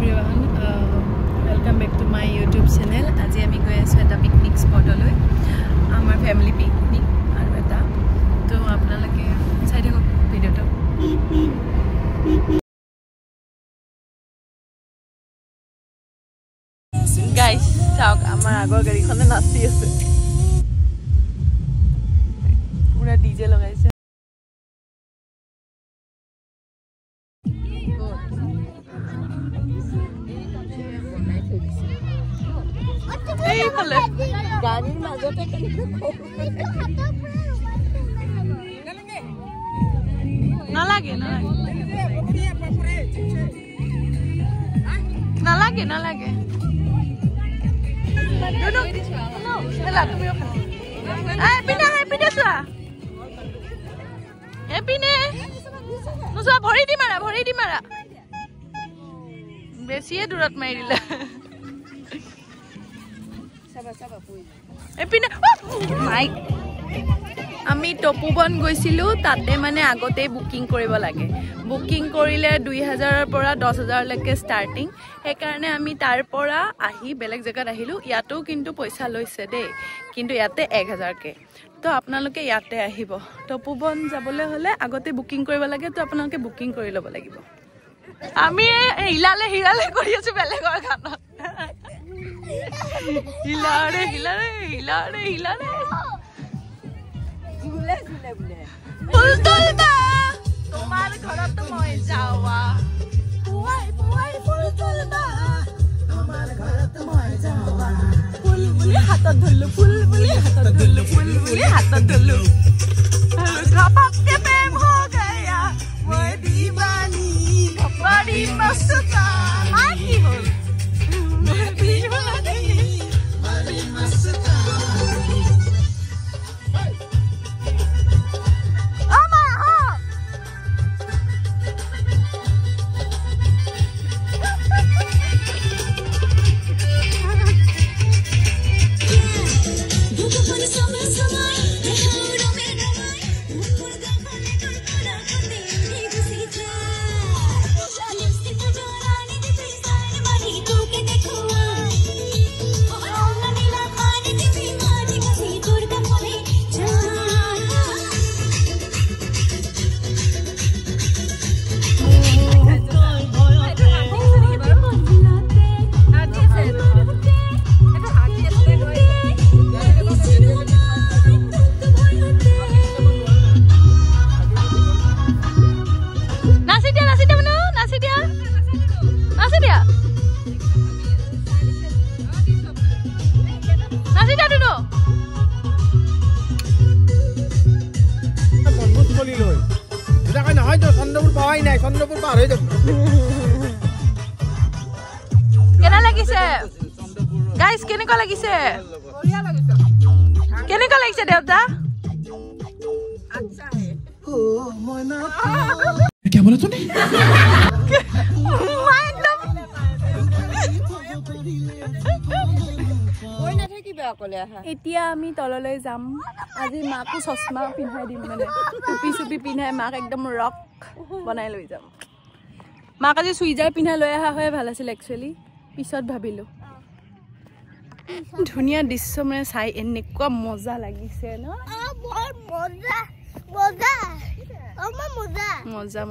everyone, welcome back to my YouTube channel. Aji ami goi asu eta picnic spot loi. Amar family picnic aru eta. To apnalake sai dekho video to. Guys, sauk amar agor gari khone nasti ase. Pura DJ lagaise. গাড়ির মাঝতে না লাগে না লাগে না লাগে না লাগে হেলা তুমি এই পিনে চোৱা এই পিনে নোচোৱা ভৰি দি মাৰা বেছিয়ে দূৰত মাৰি দিলা আমি টপুবন গৈছিলো তাতে মানে আগতে বুকিং কৰিব লাগে বুকিং কৰিলে 2000 পৰা 10000 লৈকে ষ্টাৰ্টিং সেই কাৰণে আমি তাৰ পৰা আহি বেলেগ জায়গাত আহিলো ইয়াতো কিন্তু পইচা লৈছে দেই কিন্তু ইয়াতে 1000 কে তো আপোনালোকে ইয়াতে আহিব টপুবন যাবলৈ হলে আগতে বুকিং কৰিব লাগে তো আপোনালোকে বুকিং কৰি ল'ব লাগিব আমি হিলালে কৰি আছো বেলেগৰ গানত হিলাৰে ফুল তুলবা তোমাৰ ঘৰত মই যাওৱা পুৱাই ফুল তুলবা তোমাৰ ঘৰত মই যাওৱা ফুল বুলি হাতত ধৰিলো ঘপককে প্ৰেম হৈ গয়া মই দিবানী বড়ি মস্তা কি হ'ল Guys, কেনেকুৱা লাগিছে দেউতা আচ্ছা হে ও মনা কি বলা তুমি একদম ওই না থাকি বেয়া কলে আহা এতিয়া আমি তললৈ যাম আজি মাকো চশমা পিন্ধাই দিম মানে টুপি পিন্ধাই মাক একদম ৰক বনাই লৈ যাম মাক আজি সুইজাৰ পিন্ধাই লৈ আহা হয় ভাল আছিল একচুয়ালি পিছত ভাবিলো ধুনিয়া দৃশ্য মানে চাই এনেকুৱা মজা লাগিছে ন মজা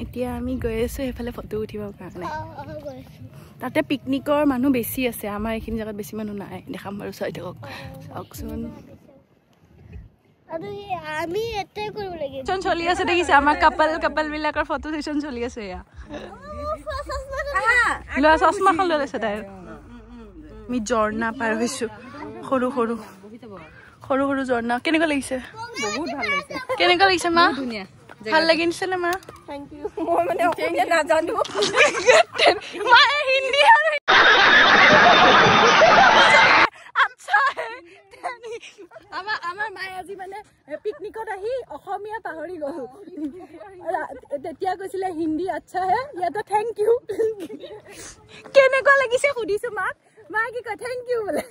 এতিয়া আমি গৈ আছো এফালে ফটো উঠিবৰ কাৰণে তাতে পিকনিকৰ মানুহ বেছি আছে আমাৰ এইখিনি জায়গাত বেছি মানুহ নাই দেখাম বাৰু চাই থাকক চাওকচোন আৰু আমি এতে কৰিব লাগে চন চলি আছে দেখিছে আমাৰ কাপল বিলাকৰ ফটো সেশন চলি আছে ইয়া লা চশমাখন লৈ আছে তাই আমি ঝৰ্ণা পাৰ হৈছো সৰু ঝৰ্ণা কেনেকুৱা লাগিছে বহুত ভাল লাগিছে কেনেকুৱা লাগিছে মা ধুনিয়া ভাল লাগিছে না মা থ্যাংক ইউ মই মানে অসমীয়া নাজানো মা হিন্দী আৰু আচ্ছা আমাৰ মায়ে আজি মানে পিকনিকত আহি অসমীয়া পাহৰি গ'ল তেতিয়া কৈছিলে হিন্দী আচ্ছা হে ইয়াতে থ্যাংক ইউ কেনেকুৱা লাগিছে সুধিছো মাক মায়ে কি কয় থ্যাংক ইউ বোলে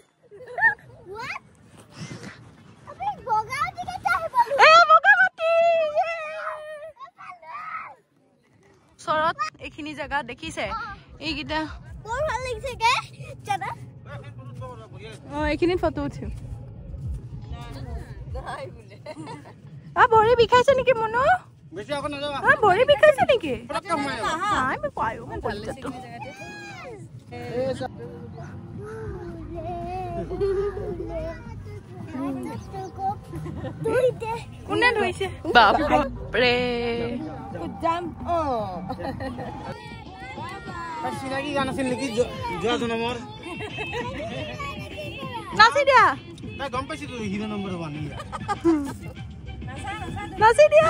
ওচৰত এইখিনি জায়গা দেখিছে এইকিটা বৰ ভাল লাগিছে কে জানা এইখিনিত ফটো উঠিম ভৰি বিষাইছে নেকি মনো ভৰি বিষাইছে নেকি কোনে ধৰিছে বাপৰে চিনাকি গান আছিল নেকি যোৱা জনমৰ নাচি দিয়া গম পাইছিলো হিৰো নম্বৰ 1 নাচি দিয়া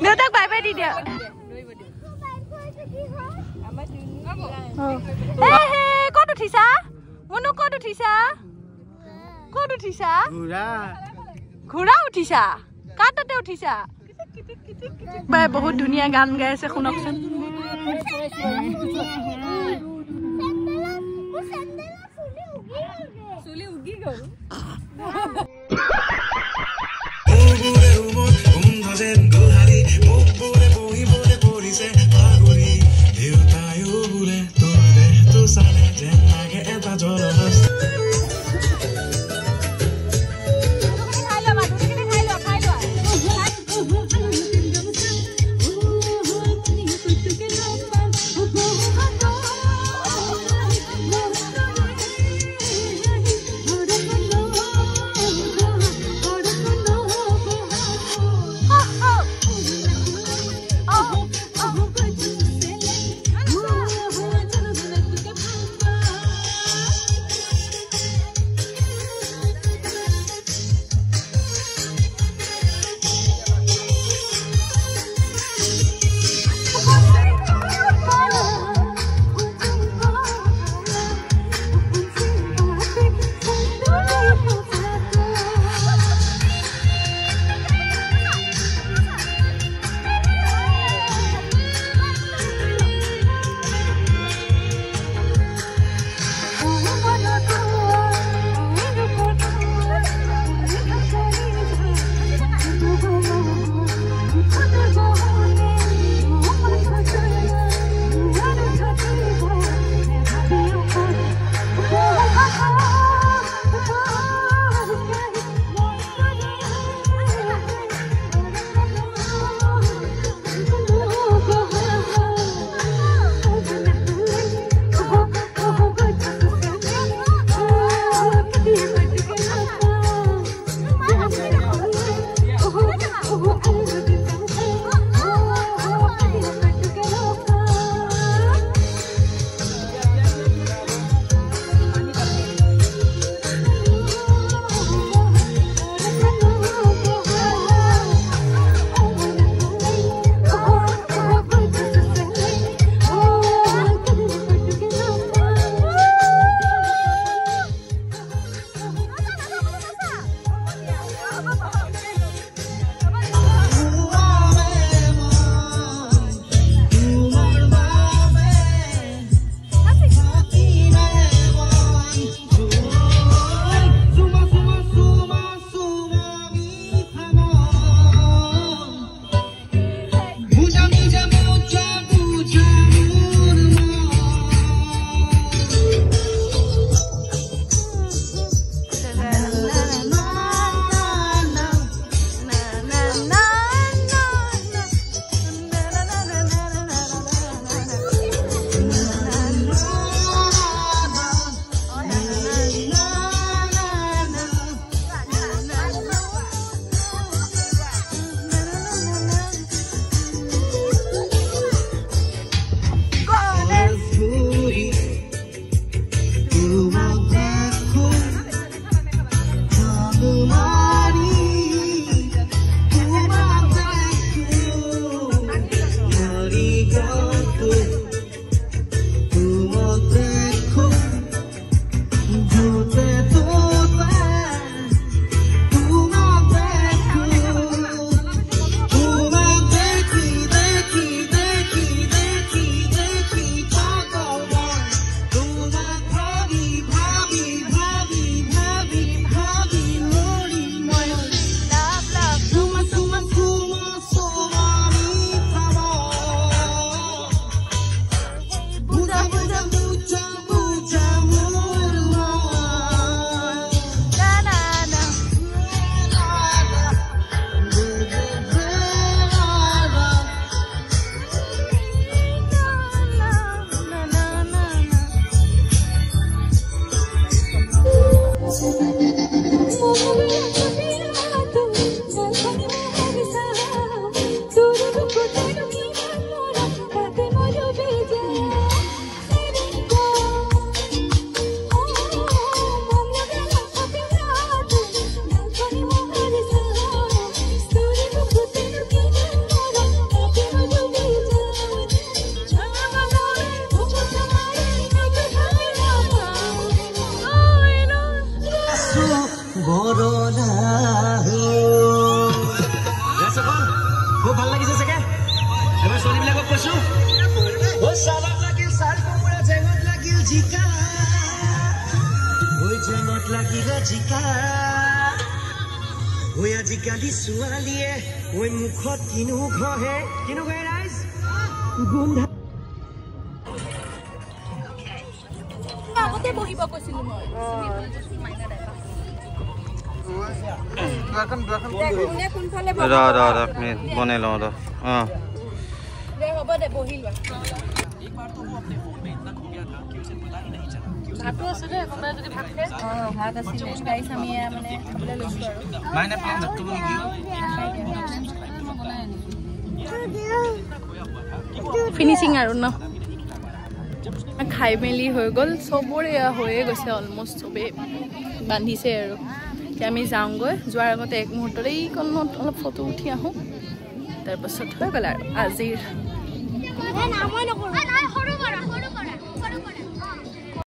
দেউতাক বাই বাই দি দিয়া ক'ত উঠিছা মনু ক'ত উঠিছা ঘোঁৰা উঠিছা কাৰ তাতে উঠিছা বহুত ধুনীয়া গান গাই আছে শুনকচোন Salat lagi sal kumura jengot lagi jika. Oi jengot lagi jika. Oi jika di sualie. Oi mukhot kinu gohe guys. Gundha. আগতে বহিব কৈছিলো মই বনাই লওঁ দে হ'ব দে বহি লোৱা ভাতো আছে দে কোনোবাই যদি ভাত খায় ভাত আছিলে গাইছ আমি মানে খাবলৈ লৈছো আৰু মাইনা প্লেন যাত্ৰা নেকি ফিনিচিং আৰু ন খাই মেলি হৈ গ'ল চবৰে হৈয়ে গৈছে অলমষ্ট চবেই বান্ধিছে আৰু এতিয়া আমি যাওঁগৈ যোৱাৰ আগতে এক মুহূৰ্ততে এইকণত অলপ ফটো উঠি আহোঁ তাৰপাছত হৈ গ'ল আৰু আজিৰ